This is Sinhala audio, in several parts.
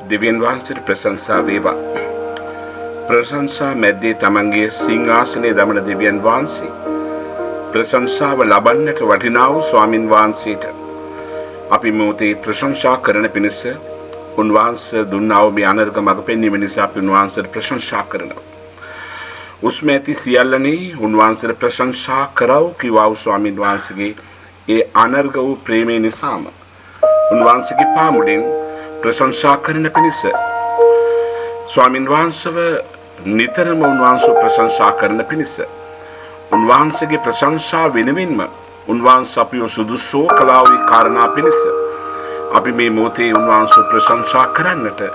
දිව්‍යන් වහන්සේට ප්‍රශංසා වේවා. ප්‍රශංසා මැද්දේ තමන්ගේ සිංහාසනයේ දමන දිව්‍යන් වහන්සේ ප්‍රශංසාව ලබන්නට වටිනා වූ ස්වාමින් වහන්සේට අපි මොහොතේ ප්‍රශංසා කරන පිණිස උන්වහන්සේ දුන්නා වූ මේ අනර්ග මඟ පෙන්වීම නිසා අපි උන්වහන්සේට ප්‍රශංසා කරනවා. උස්ම ඇති සියල්ලනේ උන්වහන්සේට ප්‍රශංසා කරව කිව්වා වූ ස්වාමින් වහන්සේගේ ඒ අනර්ග වූ ප්‍රේමය නිසාම උන්වහන්සේගේ පාමුලෙන් ප්‍රශංසා කරන පිණිස ස්වාමින් වහන්සේව නිතරම උන්වහන්සේ ප්‍රශංසා කරන පිණිස උන්වහන්සේගේ ප්‍රශංසා වෙනුවෙන්ම උන්වහන්සේ අපිව සුදුසු කළා වූ කාරණා පිණිස අපි මේ මොහොතේ උන්වහන්සේ ප්‍රශංසා කරන්නට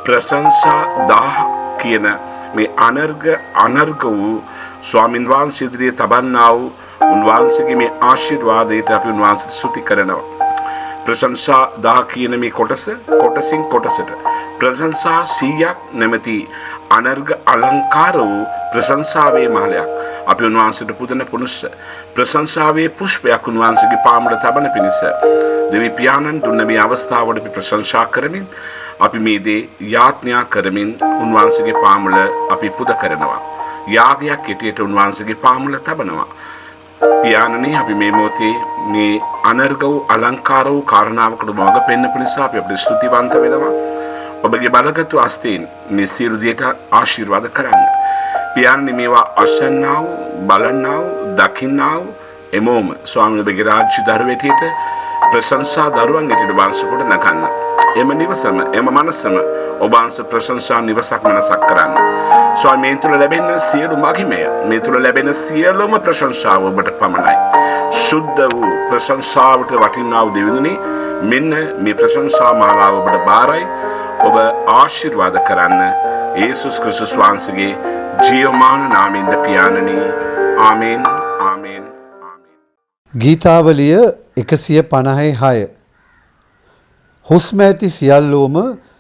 ප්‍රශංසා 1000 කියන මේ අනර්ග වූ ස්වාමින් වහන්සේ ඉදිරියේ තබන්නා වූ උන්වහන්සේගේ මේ ආශිර්වාදයට අපි උන්වහන්සේට ස්තුති කරනවා. ප්‍රශංසා 1000 කියන මේ කොටසින් කොටසට ප්‍රශංසා 100ක් නැමැති අනර්ග අලංකාර වූ ප්‍රශංසාවේ මාලයක් අපි උන්වහන්සේට පුදන පුනුස්ස ප්‍රශංසාවේ පුෂ්පයක් උන්වහන්සේගේ පාමුල තබන පිණිස දෙවි පියාණන් දුන්න මේ අවස්ථාවට අපි ප්‍රශංසා කරමින් අපි මේ දේ යාඥා කරමින් උන්වහන්සේගේ පාමුල අපි පුද කරනවා. යාගයක් ඇටියට උන්වහන්සේගේ පාමුල තබනවා. පියාණනි අපි මේ මොහොතේ මේ අනර්ග වූ අලංකාර වූ කාරණාවකට මඟ පෙන්වපු නිසා අපි අපිට ස්තුතිවන්ත වෙනවා. ඔබගේ බලගත් අස්තෙන් මේ සියලු දේට ආශිර්වාද කරන්න. පියාණනි මේවා අසන්නා වූ බලන්නා වූ දකින්නා වූ එමෝම ස්වාමීන් වහන්සේගේ රාජ්‍ය දරුවෙටියට ප්‍රශංසා දරුවන් ඇටියට වංශ කොට නගන්න. එම නිවසම එම මනසම ඔබ අංශ ප්‍රශංසා නිවසක් මනසක් කරන්න. ස්වාමීන් තුළ ලැබෙන සියලු මහිමය මේ තුළ ලැබෙන සියලුම ප්‍රශංසාව ඔබට පමණයි. සුද්ධ වූ ප්‍රශංසාවට වටිනා වූ දෙවිඳුනි මෙන්න මේ ප්‍රශංසා මාලාව ඔබට බාරයි. ඔබ ආශිර්වාද කරන්න යේසුස් ක්‍රිස්තුස් වහන්සේගේ ජීවමාන නාමයෙන් පියාණනි. ආමේන් ආමේන් ආමේන්. ගීතාවලිය 156 හුස්ම ඇති සියල්ලෝම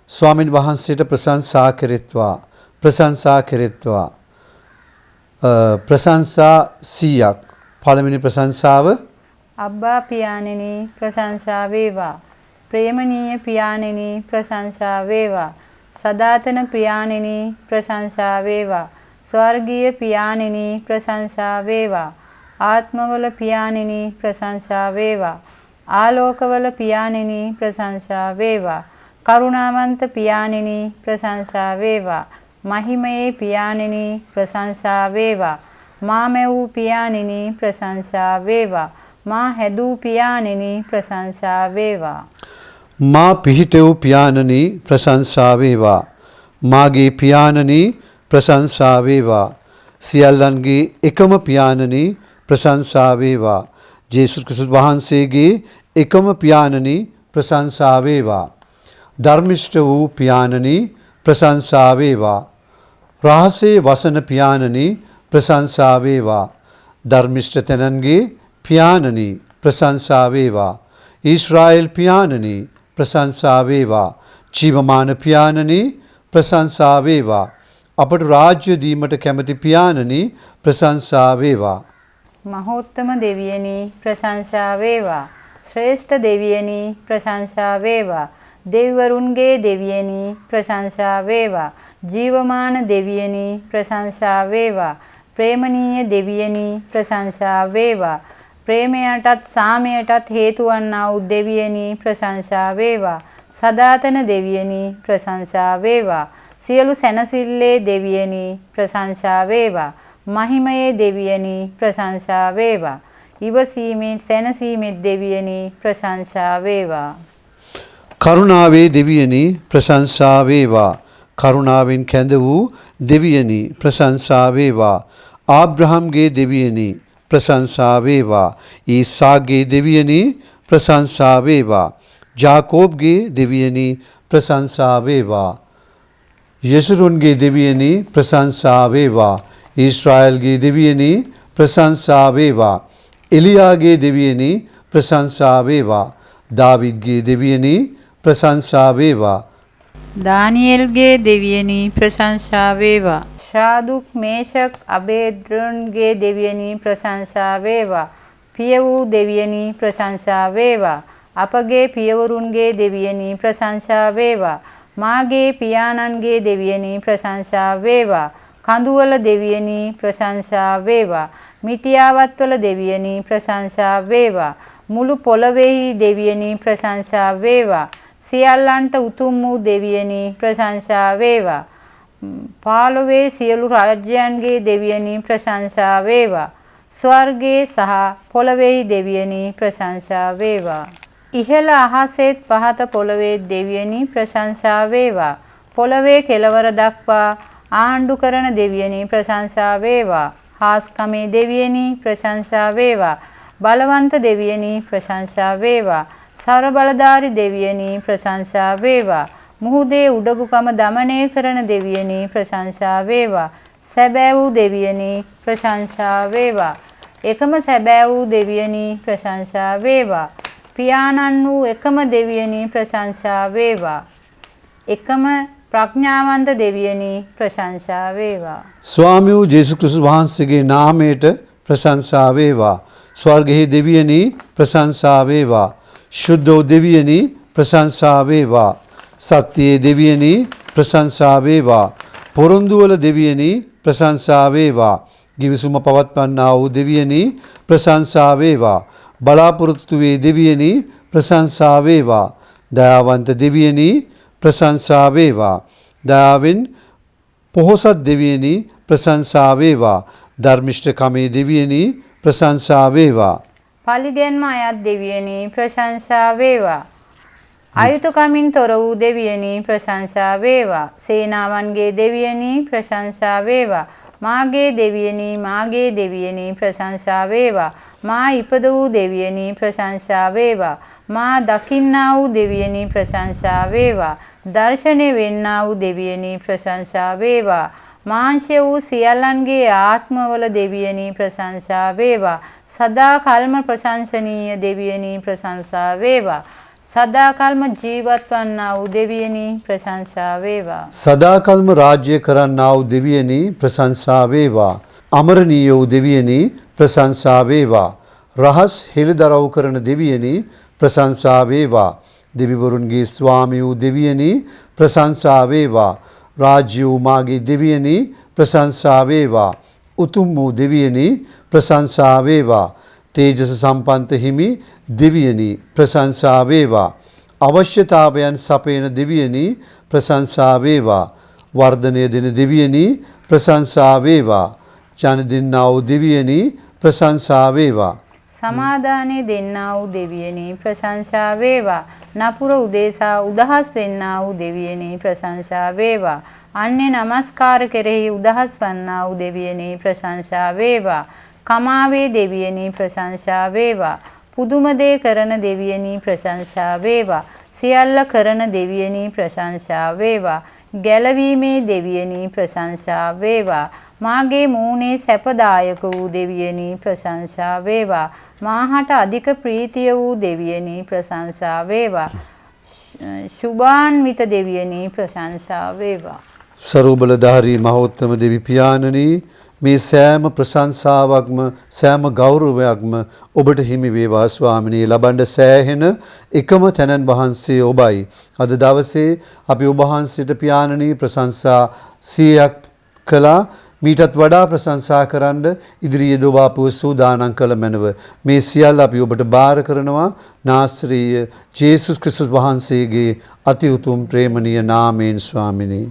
ස්වාමින් වහන්සේට ප්‍රශංසා කෙරෙත්වා ප්‍රශංසා කෙරෙත්වා. ප්‍රශංසා 100ක්. පළවෙනි ප්‍රශංසාව අබ්බා පියාණෙනි ප්‍රශංසා වේවා. ප්‍රේමණීය පියාණෙනි ප්‍රශංසා වේවා. සදාතන පියාණෙනි ප්‍රශංසා වේවා. ස්වර්ගීය පියාණෙනි ප්‍රශංසා වේවා. ආත්මවල පියාණෙනි ප්‍රශංසා වේවා. ආලෝකවල පියාණෙනි ප්‍රශංසා වේවා. කරුණාවන්ත පියාණෙනි ප්‍රශංසා වේවා. මහිමයේ පියාණෙනි ප්‍රශංසා වේවා. මා මැවූ පියාණෙනි ප්‍රශංසා වේවා. මා හැදූ පියාණෙනි ප්‍රශංසා වේවා. මා පිහිටවූ පියාණනි ප්‍රශංසා වේවා. මාගේ පියාණනි ප්‍රශංසා වේවා. සියල්ලන්ගේ එකම පියාණනි ප්‍රශංසා වේවා. ජේසුස් ක්‍රිස්තුස් වහන්සේගේ එකම පියාණනි ප්‍රශංසා වේවා. ධර්මිෂ්ඨ වූ පියාණනි ප්‍රශංසා වේවා. රහසේ වසන පියාණනි ප්‍රශංසා වේවා. ධර්මිෂ්ඨ තැනන්ගේ පියාණනි ප්‍රශංසා වේවා. ඊශ්‍රායෙල් පියාණනි ප්‍රශංසා වේවා. ජීවමාන පියාණනි ප්‍රශංසා වේවා. අපට රාජ්‍ය දීමට කැමති පියාණනි ප්‍රශංසා වේවා. මහෝත්තම දෙවියනි ප්‍රශංසා වේවා. ශ්‍රේෂ්ඨ දෙවියනි ප්‍රශංසා වේවා. දෙවිවරුන්ගේ දෙවියනි ප්‍රශංසා වේවා. ජීවමාන දෙවියනි ප්‍රශංසා වේවා. ප්‍රේමණීය දෙවියනි ප්‍රශංසා වේවා. ප්‍රේමයටත් සාමයටත් හේතු වන්නා වූ දෙවියනි ප්‍රශංසා වේවා. සදාතන දෙවියනි ප්‍රශංසා වේවා. සියලු සැනසෙල්ලේ දෙවියනි ප්‍රශංසා වේවා. මහිමයේ දෙවියනි ප්‍රශංසා වේවා. ඉවසීමේ සැනසීමේ දෙවියනි ප්‍රශංසා වේවා. කරුණාවේ දෙවියනි ප්‍රශංසා වේවා. කරුණාවෙන් කැඳ වූ දෙවියනි ප්‍රශංසා වේවා. ආබ්‍රහම්ගේ දෙවියනි ප්‍රශංසා වේවා. ඊසාගේ දෙවියනි ප්‍රශංසා වේවා. ජාකෝබ්ගේ දෙවියනි ප්‍රශංසා වේවා. යෙසුරුන්ගේ දෙවියනි ප්‍රශංසා වේවා. ඊශ්‍රායල්ගේ දෙවියනි ප්‍රශංසා වේවා. එලියාගේ දෙවියනි ප්‍රශංසා වේවා. දාවිද්ගේ දෙවියනි ප්‍රශංසා වේවා. දානියෙල්ගේ දෙවියනි ප්‍රශංසා වේවා. ශාදුක් මේෂක් අබේද්‍රන්ගේ දෙවියනි ප්‍රශංසා වේවා. පිය වූ දෙවියනි ප්‍රශංසා වේවා. අපගේ පියවරුන්ගේ දෙවියනි ප්‍රශංසා වේවා. මාගේ පියාණන්ගේ දෙවියනි ප්‍රශංසා වේවා. කඳුවල දෙවියනි ප්‍රශංසා වේවා. මිටියාවත්වල දෙවියනි ප්‍රශංසා වේවා. මුළු පොළොවේහි දෙවියනි ප්‍රශංසා වේවා. සියල්ලන්ට උතුම් වූ දෙවියනි ප්‍රශංසා වේවා. පාලොවේ සියලු රාජ්‍යයන්ගේ දෙවියනි ප්‍රශංසා වේවා. ස්වර්ගයේ සහ පොළොවේහි දෙවියනි ප්‍රශංසා වේවා. ඉහළ අහසෙත් පහත පොළොවේ දෙවියනි ප්‍රශංසා වේවා. පොළොවේ කෙළවර දක්වා ආණ්ඩු කරන දෙවියනි ප්‍රශංසා වේවා. හාස්කමේ දෙවියනි ප්‍රශංසා වේවා. බලවන්ත දෙවියනි ප්‍රශංසා වේවා. සර්ව බලධාරි දෙවියනි ප්‍රශංසා වේවා. මුහුදේ උඩගුකම දමනය කරන දෙවියනි ප්‍රශංසා වේවා. සැබෑ වූ දෙවියනි ප්‍රශංසා වේවා. එකම සැබෑ වූ දෙවියනි ප්‍රශංසා වේවා. පියාණන් වූ එකම දෙවියනි ප්‍රශංසා වේවා. එකම ප්‍රඥාවන්ත දෙවියනි ප්‍රශංසා වේවා. ස්වාමී වූ ජේසුස් ක්‍රිස්තුස් වහන්සේගේ නාමයට ප්‍රශංසා වේවා. ස්වර්ගයේ දෙවියනි ප්‍රශංසා වේවා. ශුද්ධ වූ දෙවියනි ප්‍රශංසා වේවා. සත්‍යයේ දෙවියනි ප්‍රශංසා වේවා. පොරොන්දු වල දෙවියනි ප්‍රශංසා වේවා. ගිවිසුම පවත්වන්නා වූ දෙවියනි ප්‍රශංසා වේවා. බලාපොරොත්තු වේ දෙවියනි ප්‍රශංසා වේවා. දයාවන්ත දෙවියනි ප්‍රශංසා වේවා. දයාවෙන් පොහොසත් දෙවියනි ප්‍රශංසා වේවා. ධර්මිෂ්ඨකමේ දෙවියනි ප්‍රශංසා වේවා. පලිගෙන්ම අයත් දෙවියනි ප්‍රශංසා වේවා. අයුතුකමින් තොර වූ දෙවියනි ප්‍රශංසා වේවා. සේනාවන්ගේ දෙවියනි ප්‍රශංසා වේවා. මාගේ දෙවියනි මාගේ දෙවියනි ප්‍රශංසා වේවා. මා ඉපද වූ දෙවියනි ප්‍රශංසා වේවා. මා දකින්නා වූ දෙවියනි ප්‍රශංසා වේවා. දර්ශනය වෙන්නා වූ දෙවියනි ප්‍රශංසා වේවා. මාංශ වූ සියල්ලන්ගේ ආත්මවල දෙවියනි ප්‍රශංසා වේවා. සදා කල්ම ප්‍රශංසනීය දෙවියනි ප්‍රශංසා වේවා. සදා කල්ම ජීවත් වන්නා වූ දෙවියනි ප්‍රශංසා වේවා. සදාකල්ම රාජ්‍ය කරන්නා වූ දෙවියනි ප්‍රශංසා වේවා. අමරණීය වූ දෙවියනි ප්‍රශංසා වේවා. රහස් හෙළිදරව් කරන දෙවියනි ප්‍රශංසා වේවා. දෙවිවරුන්ගේ ස්වාමී වූ දෙවියනි ප්‍රශංසා වේවා. රාජ්‍ය වූ මාගේ දෙවියනි ප්‍රශංසා වේවා. උතුම් වූ දෙවියනි ප්‍රශංසා වේවා. තේජස සම්පන්ත හිමි දෙවියනි ප්‍රශංසා වේවා. අවශ්‍යතාවයන් සපයන දෙවියනි ප්‍රශංසා වේවා. වර්ධනය දෙන දෙවියනි ප්‍රශංසා වේවා. ජන දෙන්නා වූ දෙවියනි ප්‍රශංසා වේවා. සමාදානය දෙන්නා වූ දෙවියනි ප්‍රශංසා වේවා. නපුර උදේසා උදහස් වෙන්නා වූ දෙවියනි ප්‍රශංසා වේවා. අන්‍ය නමස්කාර කෙරෙහි උදහස් වන්නා වූ දෙවියනි ප්‍රශංසා වේවා. කමාවේ දෙවියනි ප්‍රශංසා වේවා. පුදුම දේ කරන දෙවියනි ප්‍රශංසා වේවා. සියල්ල කරන දෙවියනි ප්‍රශංසා වේවා. ගැලවීමේ දෙවියනි ප්‍රශංසා වේවා. මාගේ මූණේ සැපදායක වූ දෙවියනි ප්‍රශංසා වේවා. මාහට අධික ප්‍රීතිය වූ දෙවියනි ප්‍රශංසා වේවා. සුභාන්විත දෙවියනි ප්‍රශංසා වේවා. සර්වබලධාරී මහෝත්තම දෙවි පියාණනි, මේ සෑම ප්‍රශංසාවක්ම සෑම ගෞරවයක්ම ඔබට හිමි වේවා ස්වාමිනී. ලබන්න සෑහෙන එකම තැනන් වහන්සේ ඔබයි. අද දවසේ අපි ඔබ වහන්සේට පියාණනි ප්‍රශංසා 100ක් කළා. මීටත් වඩා ප්‍රශංසා කරන්න ඉදිරියේ දොවාපුව සූදානම් කළ මැනව. මේ සියල්ල අපි ඔබට බාර කරනවා නාස්ත්‍රීය ජේසුස් ක්‍රිස්තුස් වහන්සේගේ අති උතුම් ප්‍රේමණීය නාමයෙන් ස්වාමිනී.